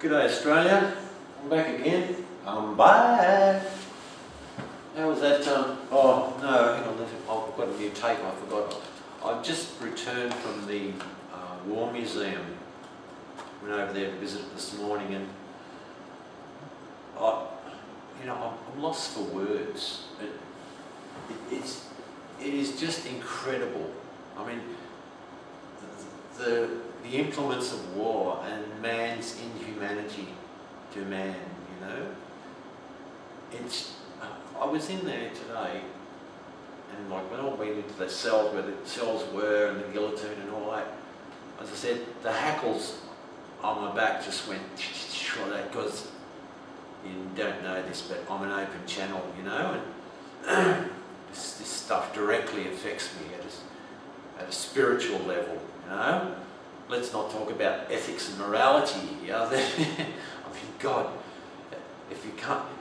G'day Australia, I'm back again. I'm back. How was that? Oh no, hang on, I've got a new tape, I forgot. I've just returned from the War Museum. Went over there to visit it this morning, and I'm lost for words. It is just incredible. I mean, the implements of war and man's inhumanity to man, you know. I was in there today, and like when I went into the cells where the cells were and the guillotine and all that, as I said, the hackles on my back just went like that, because you don't know this, but I'm an open channel, you know, and this stuff directly affects me at a spiritual level, you know. Let's not talk about ethics and morality here. I mean, God, if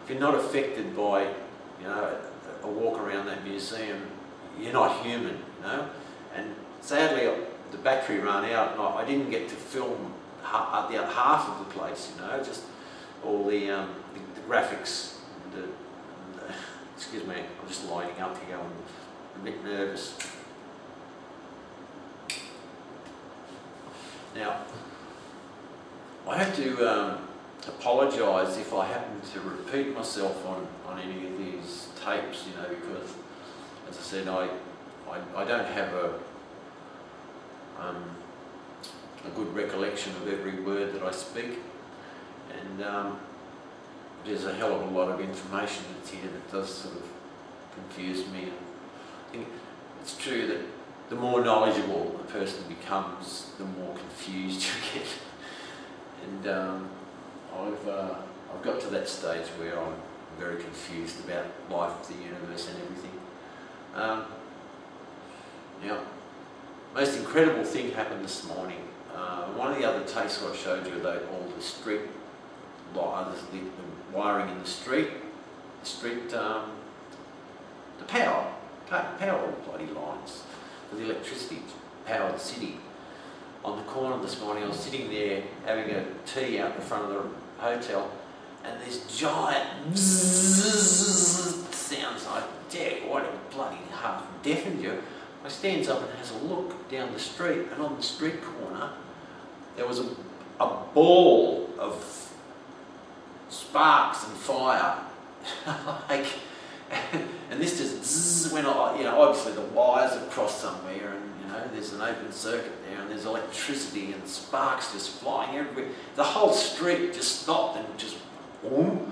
you're not affected by, you know, a walk around that museum, you're not human, you know. And sadly, the battery ran out, and I didn't get to film half of the place, you know, just all the graphics. Excuse me, I'm just lining up here. I'm a bit nervous. Now, I have to apologise if I happen to repeat myself on any of these tapes, you know, because, as I said, I don't have a good recollection of every word that I speak, and there's a hell of a lot of information that's here that does sort of confuse me. And I think it's true that the more knowledgeable a person becomes, the more confused you get. And I've got to that stage where I'm very confused about life, the universe and everything. Now, most incredible thing happened this morning. One of the other tapes I showed you, all the street wires, the wiring in the street, the power bloody lines for the electricity to power the city. On the corner this morning, I was sitting there having a tea out the front of the hotel, and this giant sounds like, "Dad, what a bloody half deafened you." I stands up and has a look down the street, and on the street corner there was a ball of sparks and fire, like, and this just zzz went on. You know, obviously the wires have crossed somewhere, and you know there's an open circuit there, and there's electricity and sparks just flying everywhere. The whole street just stopped and just boom.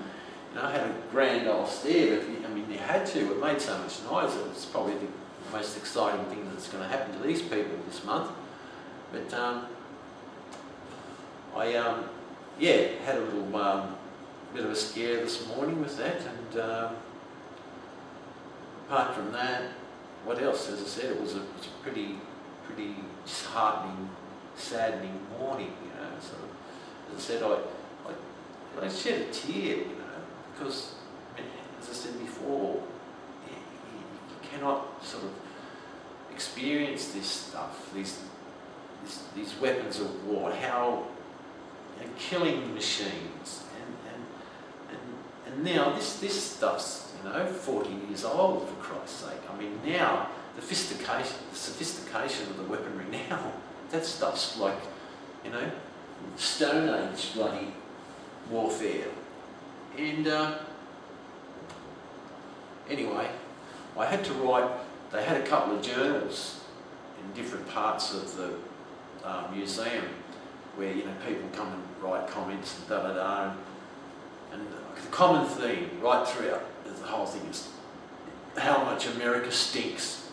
You know, I had a grand old stare, but I mean, you had to. It made so much noise. It was probably the most exciting thing that's going to happen to these people this month. But I had a little bit of a scare this morning with that, and apart from that, what else? As I said, it was a pretty disheartening, saddening morning, you know. So, as I said, I shed a tear, you know, because, as I said before, you cannot sort of experience this stuff, these weapons of war, how, you know, killing machines, and now this stuff's, you know, 40 years old, for Christ's sake. I mean, now the sophistication of the weaponry now, that stuff's like, you know, Stone Age bloody warfare. And anyway, I had to write. They had a couple of journals in different parts of the museum where, you know, people come and write comments and da-da-da, and the common theme right throughout the whole thing is how much America stinks,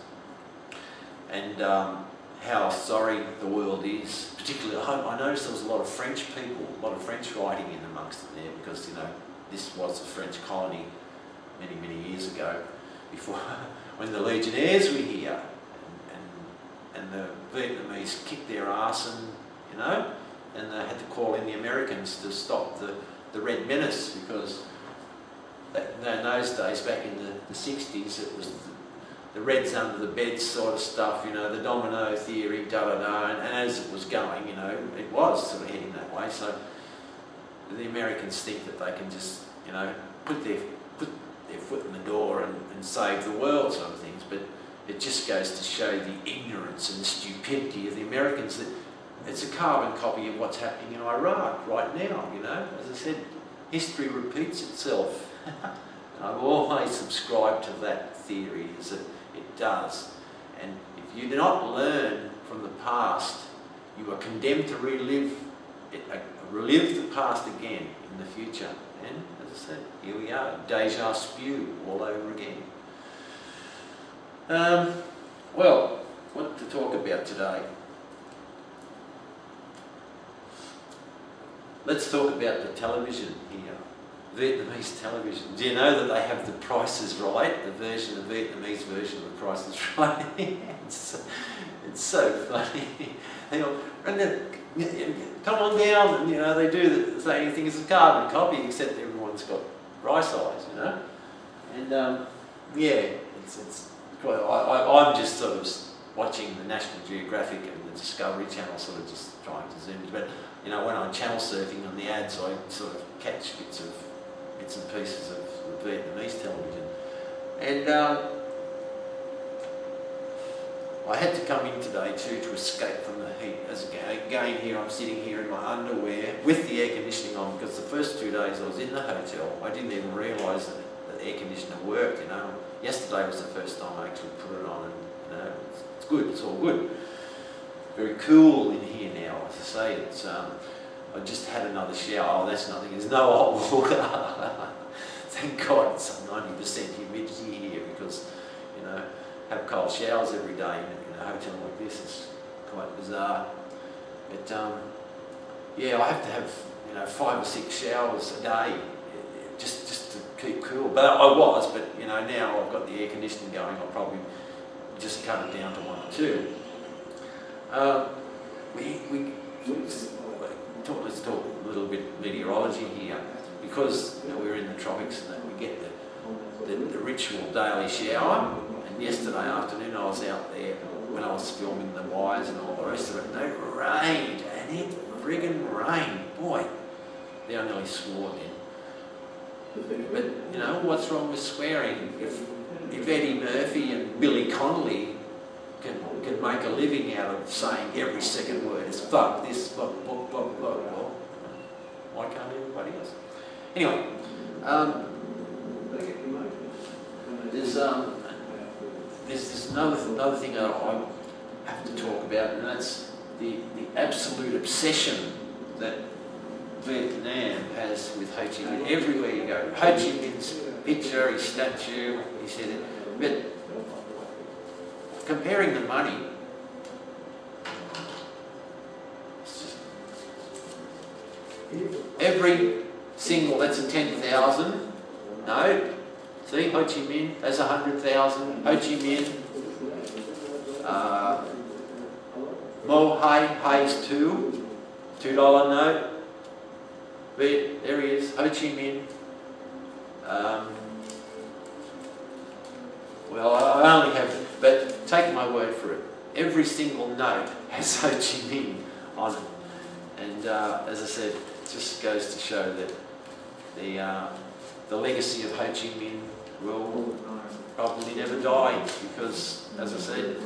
and how sorry the world is. Particularly, I noticed there was a lot of French people, a lot of French writing in amongst it there, because, you know, this was a French colony many years ago, before when the Legionnaires were here, and the Vietnamese kicked their arse, and, you know, and they had to call in the Americans to stop the Red Menace, because in those days, back in the 60s, it was the Reds under the bed sort of stuff, you know, the domino theory, da-da-da, and as it was going, you know, it was sort of heading that way. So the Americans think that they can just, you know, put their foot in the door and save the world, sort of things. But it just goes to show the ignorance and the stupidity of the Americans, that it's a carbon copy of what's happening in Iraq right now, you know. As I said, history repeats itself. And I've always subscribed to that theory, is that it does. And if you do not learn from the past, you are condemned to relive the past again in the future. And as I said, here we are, deja spew all over again. Well, what to talk about today? Let's talk about the television here. Vietnamese television. Do you know that they have The Price is Right? The Vietnamese version of The Price is Right. It's so funny. They go, come on down, and you know, they do the same thing as a carbon copy, except everyone's got rice eyes, you know. And yeah, it's quite. I'm just sort of watching the National Geographic and the Discovery Channel, sort of just trying to zoom. But you know, when I'm channel surfing on the ads, I sort of catch bits and pieces of the Vietnamese television. And I had to come in today too to escape from the heat. As again here, I'm sitting here in my underwear with the air conditioning on, because the first 2 days I was in the hotel, I didn't even realise that the air conditioner worked, you know. Yesterday was the first time I actually put it on, and you know, it's good, it's all good. Very cool in here now, as I say. It's I just had another shower. Oh, that's nothing. There's no hot water. Thank God it's 90% humidity here, because you know, have cold showers every day in a hotel like this is quite bizarre. But yeah, I have to have, you know, 5 or 6 showers a day just to keep cool. But I was, but you know, now I've got the air conditioning going, I'll probably just cut it down to 1 or 2. Let's talk a little bit meteorology here, because you know, we're in the tropics and that we get the ritual daily shower. And yesterday afternoon I was out there when I was filming the wires and all the rest of it, and it rained, and it friggin' rained. Boy, I nearly swore then. But you know, what's wrong with swearing? If Eddie Murphy and Billy Connolly can make a living out of saying every second word is fuck this, fuck, fuck, fuck, fuck, well, why can't everybody else? Anyway, there's another thing that I have to talk about, and that's the absolute obsession that Vietnam has with Ho Chi Minh. Everywhere you go, Ho Chi Minh's picture, his statue, he said it. But comparing the money, every single, that's a 10,000 note. See, Ho Chi Minh, that's 100,000. Ho Chi Minh. Mo Hai's $2 note. There he is, Ho Chi Minh. Well, I only have, but take my word for it. Every single note has Ho Chi Minh on it. And as I said, it just goes to show that the legacy of Ho Chi Minh will probably never die, because, as I said,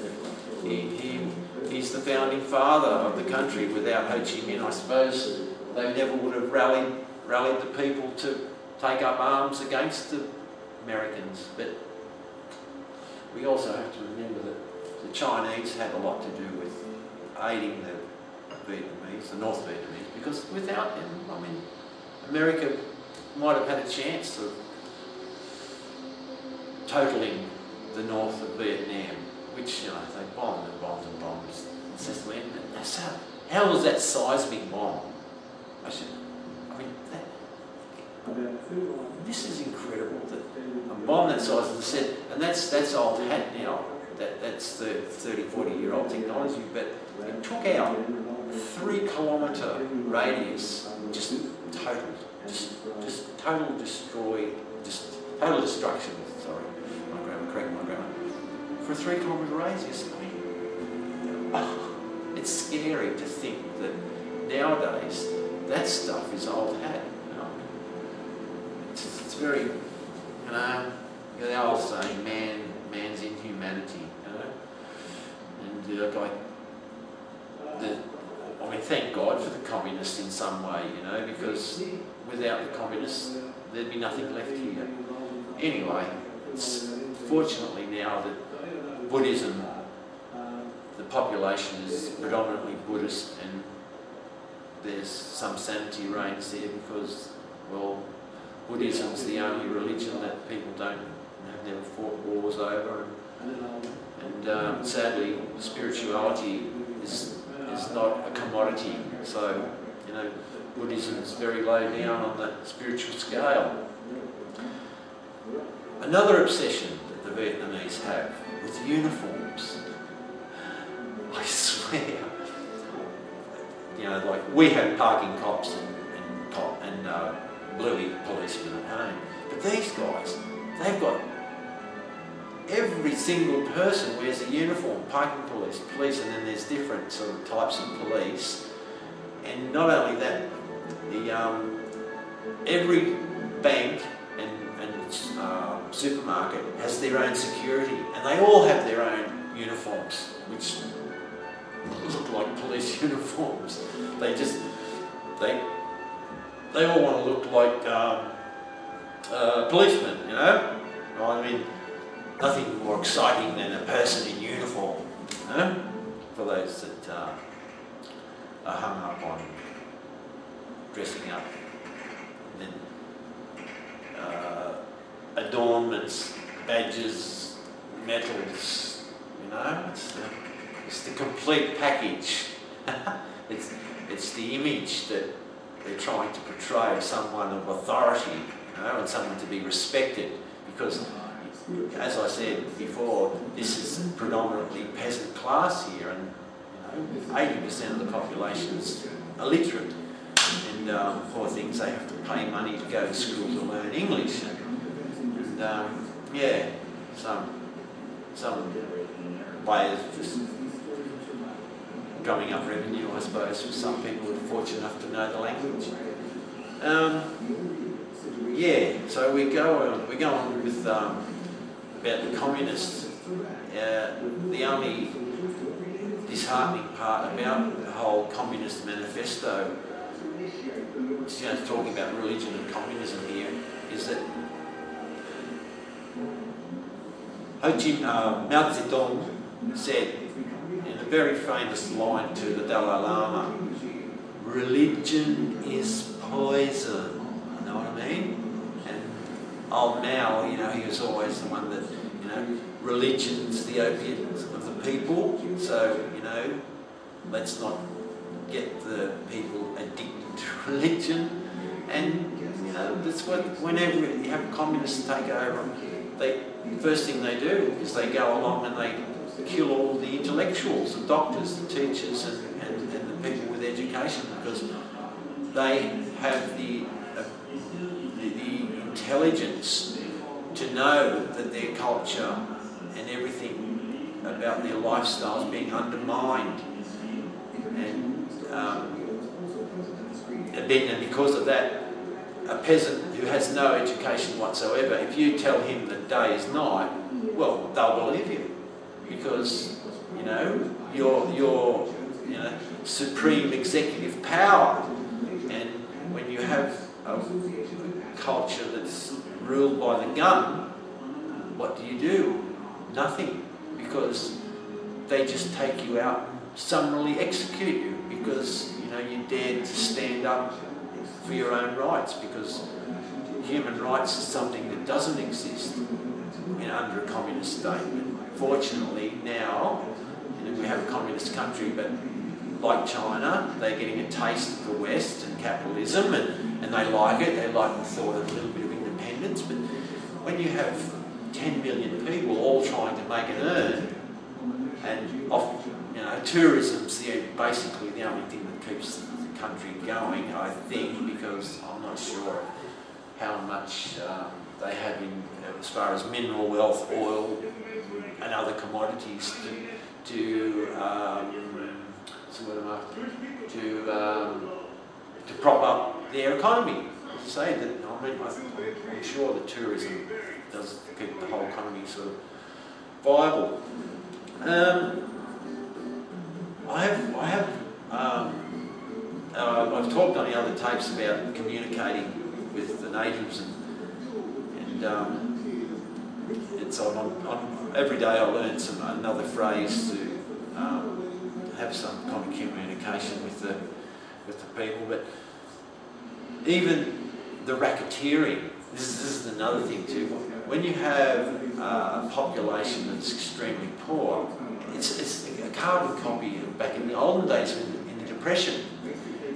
he's the founding father of the country. Without Ho Chi Minh, I suppose they never would have rallied the people to take up arms against the Americans. But we also have to remember that the Chinese had a lot to do with aiding the Vietnamese, the North Vietnamese, because without them, I mean, America might have had a chance of totaling the north of Vietnam, which, you know, they bombed and bombed and bombed incessantly. And so, how was that seismic bomb? This is incredible, that a bomb that size, as I said, and that's old hat now. That's the 30-40-year-old technology, but it took out 3-kilometre radius, just total destruction. Sorry, my grammar. For a 3-kilometre radius, I mean, it's scary to think that nowadays that stuff is old hat. it's very, you know, the old saying, man's inhumanity, you know. And I mean, thank God for the communists in some way, you know, because without the communists, there'd be nothing left here. Anyway, it's fortunately now that Buddhism, the population is predominantly Buddhist, and there's some sanity reigns there because, well, Buddhism's the only religion that people have never fought wars over, and sadly, spirituality is not a commodity. So, you know, Buddhism is very low down on the spiritual scale. Another obsession that the Vietnamese have with uniforms, I swear, you know, like we have parking cops and bluey policemen at home, but these guys, they've got every single person wears a uniform, parking police, and then there's different sort of types of police. And not only that, every bank and supermarket has their own security, and they all have their own uniforms, which look like police uniforms. They all want to look like policemen, you know. I mean, nothing more exciting than a person in uniform, you know? For those that are hung up on dressing up. And then adornments, badges, medals, you know, it's the complete package. it's the image that they're trying to portray of someone of authority, you know, and someone to be respected, because, as I said before, this is predominantly peasant class here, and you know, 80% of the population is illiterate, and poor things, they have to pay money to go to school to learn English, and yeah, some way of just drumming up revenue, I suppose, for some people who are fortunate enough to know the language. Yeah, so we go on with about the communists. The only disheartening part about the whole communist manifesto, you know, talking about religion and communism here, is that Mao Zedong said in a very famous line to the Dalai Lama, "Religion is poison." You know what I mean? And old Mao, you know, he was always the one that, you know, religion's the opiate of the people. So, you know, let's not get the people addicted to religion. And, you know, that's what, whenever you have communists take over, the first thing they do is they go along and they kill all the intellectuals, the doctors, the teachers, and the people with education, because they have the intelligence to know that their culture and everything about their lifestyle is being undermined, and because of that, a peasant who has no education whatsoever, if you tell him that day is night, well, they'll believe you, because, you know, you're you know, supreme executive power. And when you have a culture that's ruled by the gun, what do? Nothing, because they just take you out, summarily execute you, because, you know, you dared to stand up for your own rights, because human rights is something that doesn't exist under a communist state. Fortunately now, you know, we have a communist country, but like China, they're getting a taste of the West and capitalism, and they like it. They like the thought of a little bit of independence. But when you have 10 million people all trying to make an earn, and you know, tourism's basically the only thing that keeps the country going, I think, because I'm not sure how much they have in as far as mineral wealth, oil, and other commodities to prop up their economy. Say that mean, I'm sure that tourism does keep the whole economy sort of viable. I've talked on the other tapes about communicating with the natives, and it's every day I learn another phrase to have some kind of communication with the people. But even the racketeering, this is another thing too. When you have a population that's extremely poor, it's a carbon copy of back in the olden days in the Depression.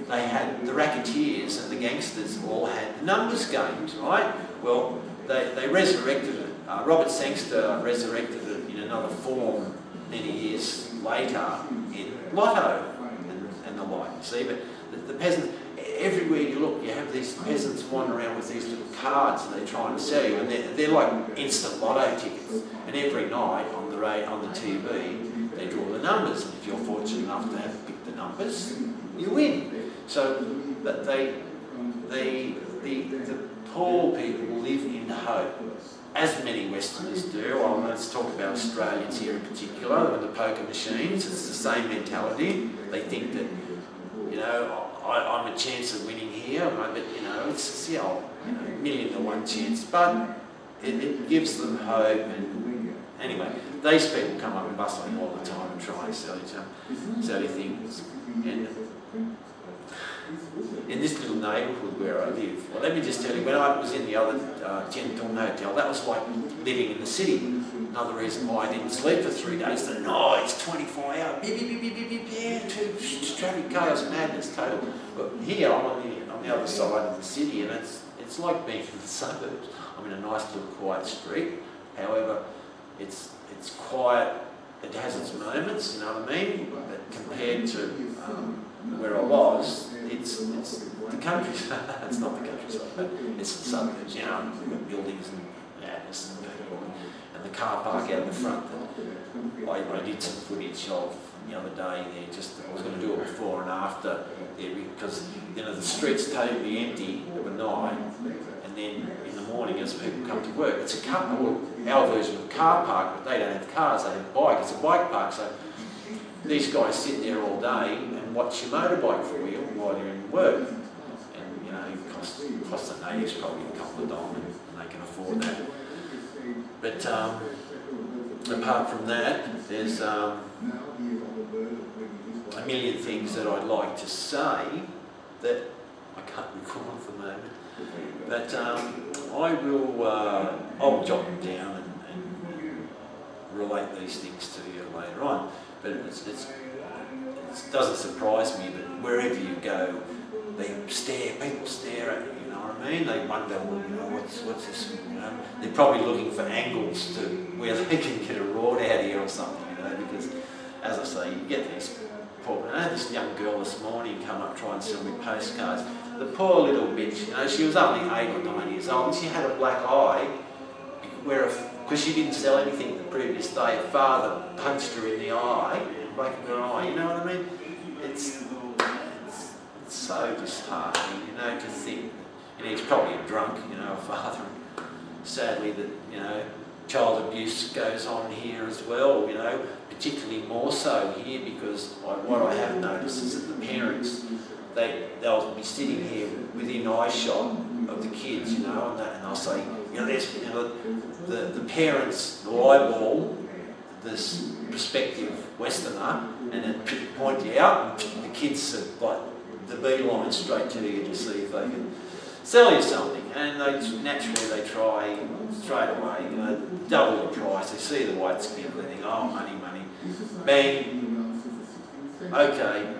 They had the racketeers and the gangsters all had the numbers games, right? Well, they resurrected it. Robert Sangster resurrected it in another form many years later in Lotto and the like. See, but the peasants, everywhere you look, you have these peasants wandering around with these little cards that they're trying to sell you, and they're like instant Lotto tickets. And every night on the TV, they draw the numbers, and if you're fortunate enough to have picked the numbers, you win. So that the poor people live in hope, as many Westerners do. Well, let's talk about Australians here in particular, with the poker machines. It's the same mentality. They think that, you know, I'm a chance of winning here, but you know, it's a 1,000,000 to 1 chance. But it gives them hope. And anyway, these people come up and bust on you all the time and try and sell you things. And in this little neighbourhood where I live, well, let me just tell you, when I was in the other Tientong Hotel, that was like living in the city. Another reason why I didn't sleep for 3 days, the noise, 24 hours, beep, beep, beep, beep, beep, beep, traffic chaos, madness, total. But here, I'm on the other side of the city, and it's like being in the suburbs. I'm in a nice little quiet street. However, it's quiet. It has its moments, you know what I mean? But compared to where I was, it's the countryside. It's not the countryside, but it's the suburbs. You know, we've got buildings and madness and people, and the car park out the front that I did some footage of the other day there. I was going to do it before and after there, because you know the street's totally empty overnight, and then in the morning as people come to work, it's our version of a car park, but they don't have cars, they have bikes. It's a bike park, so these guys sit there all day and watch your motorbike for you while you're in work. And you know, it costs the natives probably a couple of dollars, and they can afford that. But apart from that, there's a million things that I'd like to say that I can't recall at the moment. But I'll jot them down and relate these things to you later on. But it doesn't surprise me, but wherever you go, people stare at you, you know what I mean? They wonder, well, you know, what's this, you know? They're probably looking for angles to where they can get a rod out here or something, you know, because, as I say, you get these poor, I had this young girl this morning come up trying to sell me postcards. The poor little bitch, you know, she was only 8 or 9 years old, and she had a black eye, because she didn't sell anything the previous day. Her father punched her in the eye and broken her eye, you know what I mean? It's so disheartening, you know, to think, and he's probably a drunk, you know, a father. Sadly that, you know, child abuse goes on here as well, you know, particularly more so here, because what I have noticed is that the parents, they'll be sitting here within eyeshot of the kids, you know, and they'll say, you know, the parents will eyeball this prospective Westerner and then point you out, and the kids are like the beeline straight to you to see if they can sell you something. And naturally they try straight away, you know, double the price. They see the white skin, they think, oh, money, money. Bang, okay,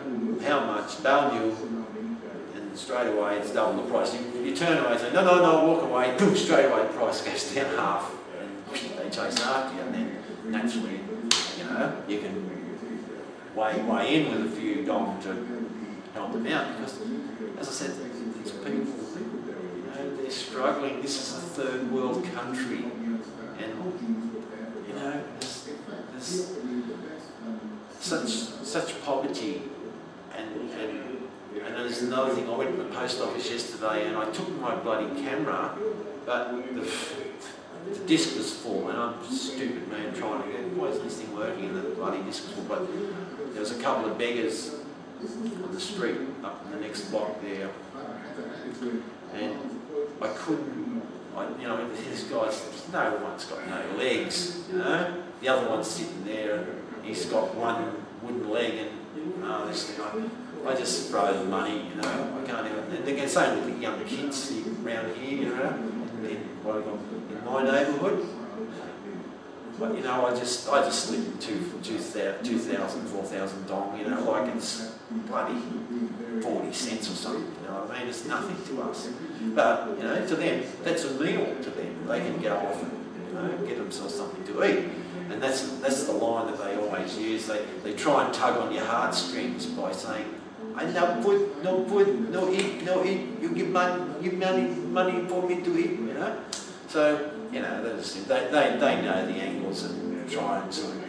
how much? Value. Straight away it's double the price. You turn away and say, no, walk away, boom, straight away the price goes down half, and they chase after you, and then naturally, you know, you can weigh in with a few dom to help them out, because, as I said, these people, you know, they're struggling. This is a third world country, and, you know, there's such poverty, and And there's another thing, I went to the post office yesterday and I took my bloody camera, but the disc was full, and I'm a stupid man trying to get, why isn't this thing working, and the bloody disc was full. But there was a couple of beggars on the street up in the next block there, and I couldn't, you know, this guy's, no one's got no legs, you know, the other one's sitting there and he's got one wooden leg, and this thing, I just throw the money, you know, I can't even, and they're saying with the young kids around here, you know, in my neighbourhood. But you know, I just slipped 2,000, 4,000 dong, you know, like it's bloody 40 cents or something, you know what I mean? It's nothing to us. But, you know, to them, that's a meal to them. They can go off and, you know, get themselves something to eat. And that's the line that they always use. They try and tug on your heartstrings by saying, no food, no eat, you give money for me to eat, you know? So, you know, they know the angles and try and sort of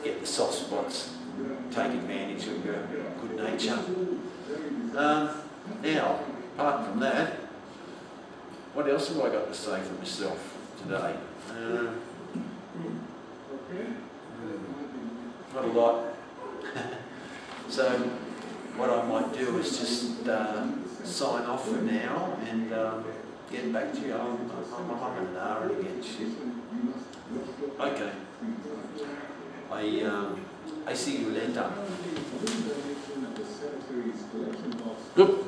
get the soft spots, take advantage of your good nature. Now, apart from that, what else have I got to say for myself today? Not a lot. So, what I might do is just sign off for now and get back to you. I'm in an hour again. Shit. Okay. I see you later. Good.